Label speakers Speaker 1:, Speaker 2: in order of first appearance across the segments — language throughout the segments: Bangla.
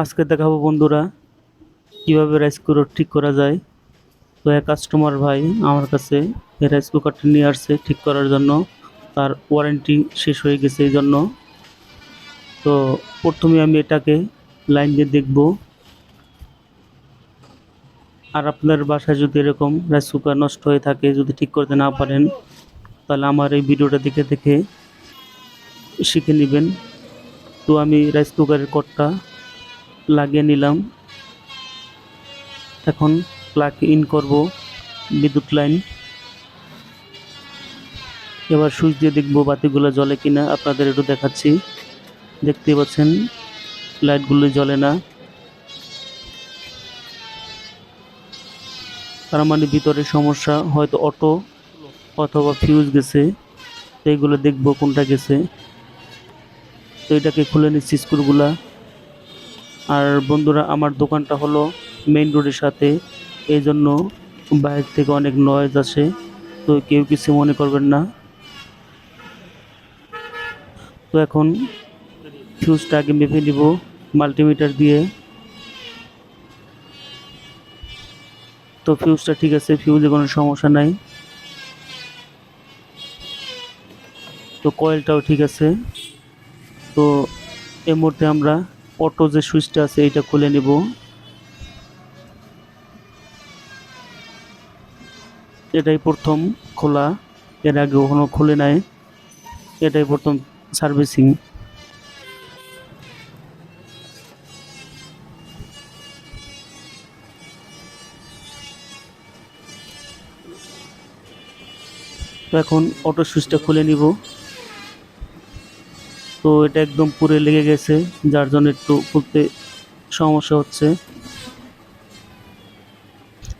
Speaker 1: আজকে দেখাবো বন্ধুরা কিভাবে রাইস কুকার ঠিক করা যায়। তো এক কাস্টমার ভাই আমার কাছে এই রাইস কুকারটি নিয়ে আসছে ঠিক করার জন্য। তার ওয়ারেন্টি শেষ হয়ে গেছে এই জন্য। তো প্রথমে আমি এটাকে লাইন দিয়ে দেখব। আর আপনার বাসায় যদি এরকম রাইস কুকার নষ্ট হয়ে থাকে, যদি ঠিক করতে না পারেন, তাহলে আমার এই ভিডিওটা দেখে দেখে শিখে নেবেন। তো আমি রাইস কুকারের কর্ডটা লাগিয়ে নিলাম। এখন প্লাগ ইন করব বিদ্যুৎ লাইন। এবার সুইচ দিয়ে দেখবো বাতিগুলো জ্বলে কিনা। আপনাদের একটু দেখাচ্ছি, দেখতেই পাচ্ছেন লাইটগুলো জ্বলে না, তার মানে ভিতরে সমস্যা, হয়তো অটো অথবা ফিউজ গেছে। তো এইগুলো দেখবো কোনটা গেছে। তো এটাকে খুলে নিচ্ছি স্ক্রুগুলা। আর বন্ধুরা, আমার দোকানটা হলো মেইন রোডের সাথে, এই জন্য বাইরে থেকে অনেক নয়েজ আসে, তো কেউ কিছু মনে করবেন না। তো এখন ফিউজটা আগে মেপে নিব মাল্টিমিটার দিয়ে। তো ফিউজটা ঠিক আছে, ফিউজে কোনো সমস্যা নাই। তো কয়েলটাও ঠিক আছে। তো এই মুহূর্তে আমরা অটো যে সুইচটা আছে এটা খুলে নিব। এটাই প্রথম খোলা, এর আগে কখনো খুলে নাই, এটাই প্রথম সার্ভিসিং। তো এখন অটো সুইচটা খুলে নিব। তো এটা একদম পুরে লেগে গেছে, যার জন্য একটু খুলতে সমস্যা হচ্ছে।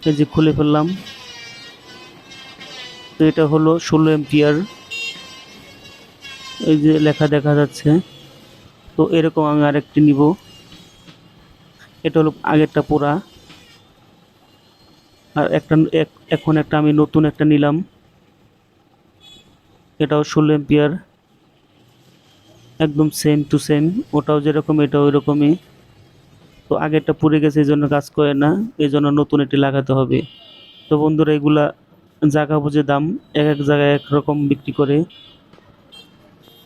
Speaker 1: এই যে খুলে ফেললাম। তো এটা হলো 16 এম্পিয়ার, এই যে লেখা দেখা যাচ্ছে। তো এরকম আমি আরেকটি নিব। এটা হলো আগেরটা পোড়া, আর এখন একটা আমি নতুন একটা নিলাম। এটাও 16 এম্পিয়ার, একদম সেম টু সেম, ওটাও যেরকম এটাও ওইরকমই। তো আগেরটা পুড়ে গেছে এই জন্য কাজ করে না, এই জন্য নতুন এটি লাগাতে হবে। তো বন্ধুরা, এগুলা জায়গা বুঝে দাম, এক এক জায়গায় এক রকম বিক্রি করে।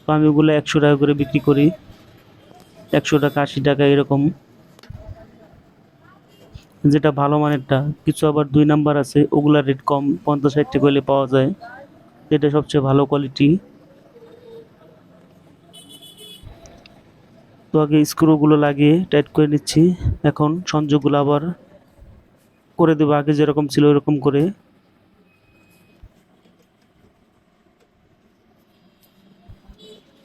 Speaker 1: তো আমি ওগুলো 100 টাকা করে বিক্রি করি, 100 টাকা 80 টাকা এরকম, যেটা ভালো মানেরটা। কিছু আবার 2 নাম্বার আছে, ওগুলা রেট কম, 50-60 টাকা হলে পাওয়া যায়, এটা সবচেয়ে ভালো কোয়ালিটি। তো আগে স্ক্রুগুলো লাগিয়ে টাইট করে নিচ্ছি। এখন সংযোগগুলো আবার করে দেবো আগে যেরকম ছিল ওরকম করে।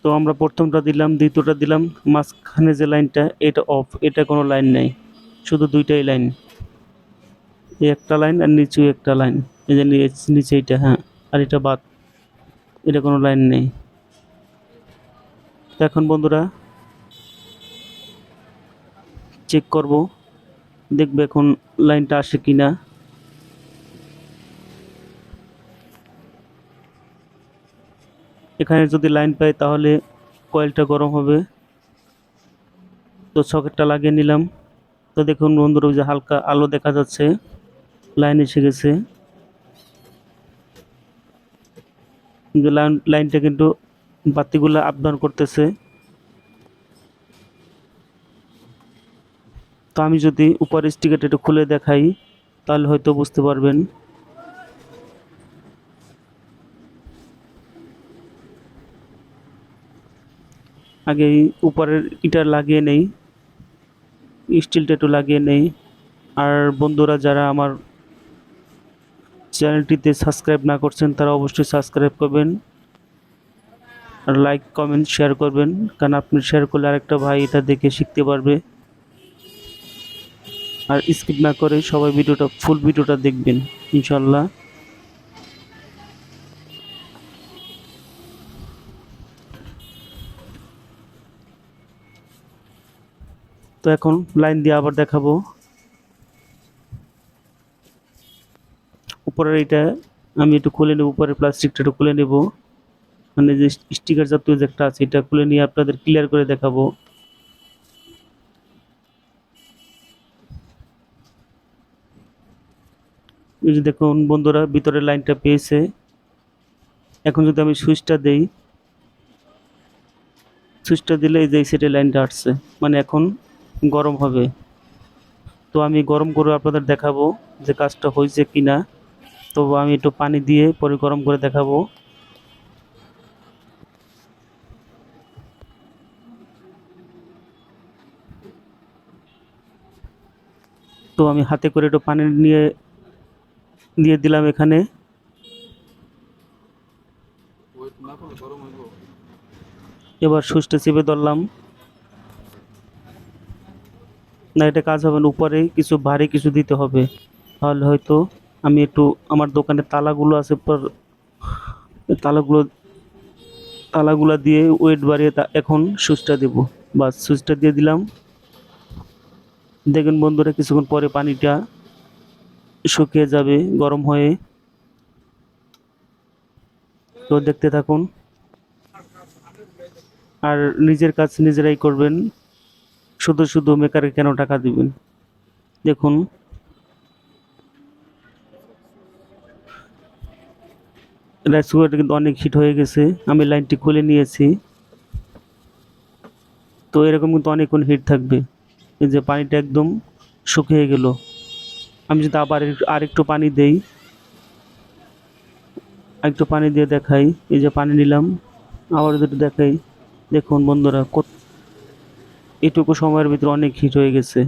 Speaker 1: তো আমরা প্রথমটা দিলাম, দ্বিতীয়টা দিলাম, মাঝখানে যে লাইনটা এটা অফ, এটা কোনো লাইন নাই, শুধু দুইটাই লাইন, এই একটা লাইন আর নিচেও একটা লাইন, এই যে নিচে এটা, হ্যাঁ, আর এটা বাদ, এটা কোনো লাইন নেই। তো এখন বন্ধুরা চেক করব, দেখবে এখন লাইনটা আসে কিনা। এখানে যদি লাইন পাই তাহলে কয়েলটা গরম হবে। তো সকেটটা লাগিয়ে নিলাম। তো দেখুন বন্ধুরা, ওই যে হালকা আলো দেখা যাচ্ছে, লাইন এসে গেছে। কিন্তু লাইনটা কিন্তু বাতিগুলো আপ ডাউন করতেছে। তো আমি যদি উপরের স্টিকারটা একটু খুলে দেখাই, তাহলে হয়তো বুঝতে পারবেন। আগে এই উপরের ইটা লাগিয়ে নেই, স্টিলটা একটু লাগিয়ে নেই। আর বন্ধুরা, যারা আমার চ্যানেলটিতে সাবস্ক্রাইব না করছেন তারা অবশ্যই সাবস্ক্রাইব করবেন, আর লাইক কমেন্ট শেয়ার করবেন, কারণ আপনি শেয়ার করলে আরেকটা ভাই এটা দেখে শিখতে পারবে। আর স্কিপ না করে সবাই ভিডিওটা, ফুল ভিডিওটা দেখবেন ইনশাল্লাহ। তো এখন লাইন দিয়ে আবার দেখাবো। উপরের এটা আমি একটু খুলে নেব, উপরের প্লাস্টিকটা একটু খুলে নেব, মানে যে স্টিকার জাতীয় যে একটা আছে এটা খুলে নিয়ে আপনাদের ক্লিয়ার করে দেখাবো। এই যে দেখুন বন্ধুরা, ভিতরে লাইনটা পেয়েছে। এখন যদি আমি সুইচটা দিলে এই যে এই সাইডে লাইনটা আসছে, মানে এখন গরম হবে। তো আমি গরম করে আপনাদের দেখাবো যে কাজটা হয়েছে কিনা। তো আমি একটু পানি দিয়ে পরে গরম করে দেখাবো। তো আমি হাতে করে একটু পানি নিয়ে দিয়ে দিলাম এখানে। এবার সুইচটা চেপে ধরলাম। না, এটা কাজ হবে না, উপরে কিছু ভারী কিছু দিতে হবে, তাহলে হয়তো আমি একটু আমার দোকানের তালাগুলো আছে তালাগুলো তালাগুলো দিয়ে ওয়েট বাড়িয়ে এখন সুইচটা দেব। বাস, সুইচটা দিয়ে দিলাম। দেখুন বন্ধুরা, কিছুক্ষণ পরে পানিটা শুকিয়ে যাবে গরম হয়ে। তো দেখতে থাকুন আর নিজের কাজ নিজেরাই করবেন, শুধু শুধু মেকারে কেন টাকা দিবেন। দেখুন রাইস কুকারটা কিন্তু অনেক হিট হয়ে গেছে, আমি লাইনটি খুলে নিয়েছি। তো এরকম কিন্তু অনেকক্ষণ হিট থাকবে। এই যে পানিটা একদম শুকিয়ে গেল। আমি যদি আবার আরেকটু পানি দেই, আরেকটু পানি দিয়ে দেখাই। এই যে পানি নিলাম, আবার যদি দেখাই, দেখুন বন্ধুরা, এটুকু সময়ের ভিতরে অনেক হিট হয়ে গেছে।